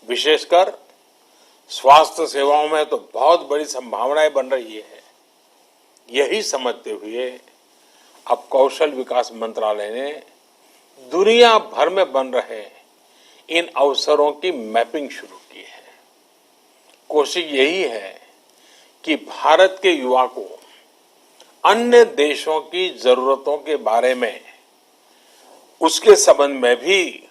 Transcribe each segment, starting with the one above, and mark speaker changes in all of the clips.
Speaker 1: विशेषकर स्वास्थ्य सेवाओं में तो बहुत बड़ी संभावनाएं बन रही है। यही समझते हुए अब कौशल विकास मंत्रालय ने दुनिया भर में बन रहे इन अवसरों की मैपिंग शुरू की है। कोशिश यही है कि भारत के युवा को अन्य देशों की जरूरतों के बारे में, उसके संबंध में भी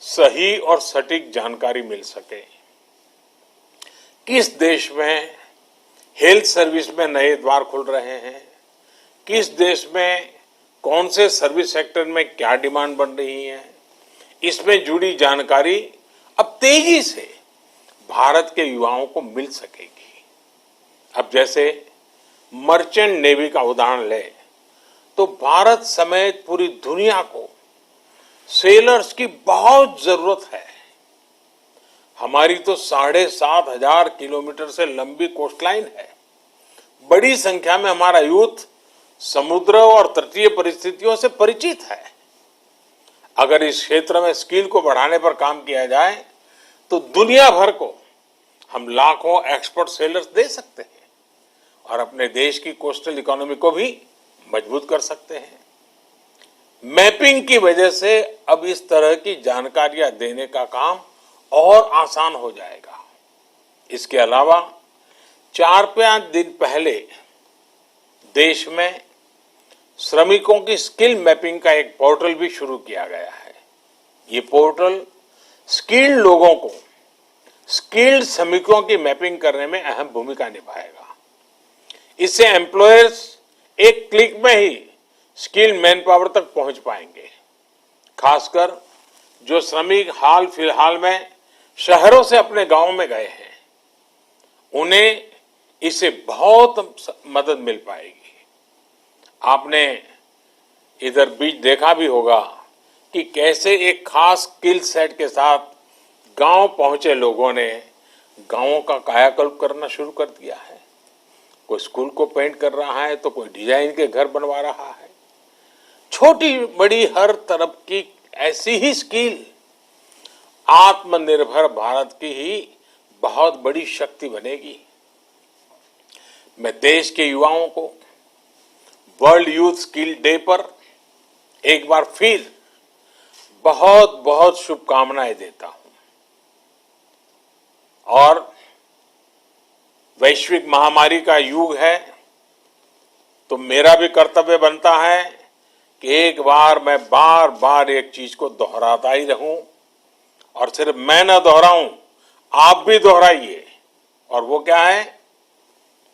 Speaker 1: सही और सटीक जानकारी मिल सके। किस देश में हेल्थ सर्विस में नए द्वार खुल रहे हैं, किस देश में कौन से सर्विस सेक्टर में क्या डिमांड बन रही है, इसमें जुड़ी जानकारी अब तेजी से भारत के युवाओं को मिल सकेगी। अब जैसे मर्चेंट नेवी का उदाहरण ले तो भारत समेत पूरी दुनिया को सेलर्स की बहुत जरूरत है। हमारी तो 7,500 किलोमीटर से लंबी कोस्टलाइन है। बड़ी संख्या में हमारा यूथ समुद्र और तटीय परिस्थितियों से परिचित है। अगर इस क्षेत्र में स्किल को बढ़ाने पर काम किया जाए तो दुनिया भर को हम लाखों एक्सपर्ट सेलर्स दे सकते हैं और अपने देश की कोस्टल इकोनॉमी को भी मजबूत कर सकते हैं। मैपिंग की वजह से अब इस तरह की जानकारियां देने का काम और आसान हो जाएगा। इसके अलावा 4-5 दिन पहले देश में श्रमिकों की स्किल मैपिंग का एक पोर्टल भी शुरू किया गया है। ये पोर्टल स्किल्ड लोगों को स्किल्ड श्रमिकों की मैपिंग करने में अहम भूमिका निभाएगा। इससे एम्प्लॉयर्स एक क्लिक में ही स्किल्ड मैन पावर तक पहुंच पाएंगे। खासकर जो श्रमिक हाल फिलहाल में शहरों से अपने गांव में गए हैं, उन्हें इससे बहुत मदद मिल पाएगी। आपने इधर बीच देखा भी होगा कि कैसे एक खास स्किल सेट के साथ गांव पहुंचे लोगों ने गांवों का कायाकल्प करना शुरू कर दिया है। कोई स्कूल को पेंट कर रहा है तो कोई डिजाइन के घर बनवा रहा है। छोटी बड़ी हर तरफ की ऐसी ही स्किल आत्मनिर्भर भारत की ही बहुत बड़ी शक्ति बनेगी। मैं देश के युवाओं को वर्ल्ड यूथ स्किल डे पर एक बार फिर बहुत बहुत शुभकामनाएं देता हूं और वैश्विक महामारी का युग है तो मेरा भी कर्तव्य बनता है कि एक बार मैं बार बार एक चीज को दोहराता ही रहूं और सिर्फ मैं ना दोहराऊं, आप भी दोहराइए। और वो क्या है?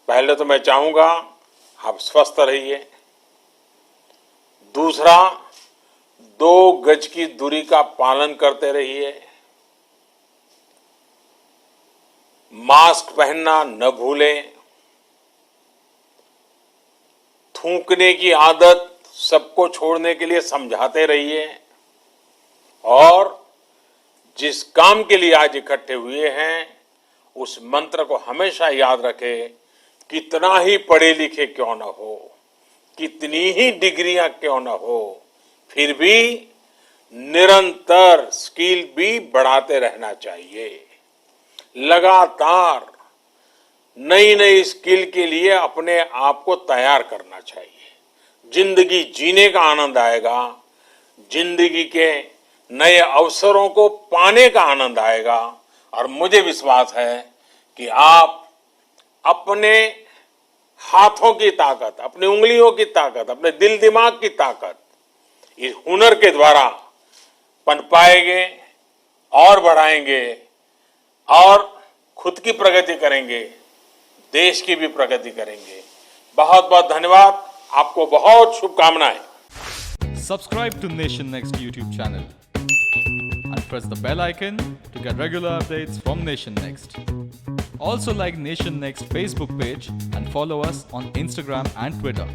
Speaker 1: पहले तो मैं चाहूंगा आप स्वस्थ रहिए। दूसरा, 2 गज की दूरी का पालन करते रहिए। मास्क पहनना न भूलें। थूकने की आदत सबको छोड़ने के लिए समझाते रहिए और जिस काम के लिए आज इकट्ठे हुए हैं उस मंत्र को हमेशा याद रखें। कितना ही पढ़े लिखे क्यों न हो, कितनी ही डिग्रियां क्यों न हो, फिर भी निरंतर स्किल भी बढ़ाते रहना चाहिए। लगातार नई नई स्किल के लिए अपने आप को तैयार करना चाहिए। जिंदगी जीने का आनंद आएगा, जिंदगी के नए अवसरों को पाने का आनंद आएगा और मुझे विश्वास है कि आप अपने हाथों की ताकत, अपनी उंगलियों की ताकत, अपने दिल दिमाग की ताकत इस हुनर के द्वारा पनपाएंगे और बढ़ाएंगे और खुद की प्रगति करेंगे, देश की भी प्रगति करेंगे। बहुत बहुत धन्यवाद, आपको बहुत शुभकामनाएं।
Speaker 2: Subscribe to Nation Next YouTube channel and press the bell icon to get regular updates from Nation Next. Also like Nation Next Facebook page and follow us on Instagram and Twitter.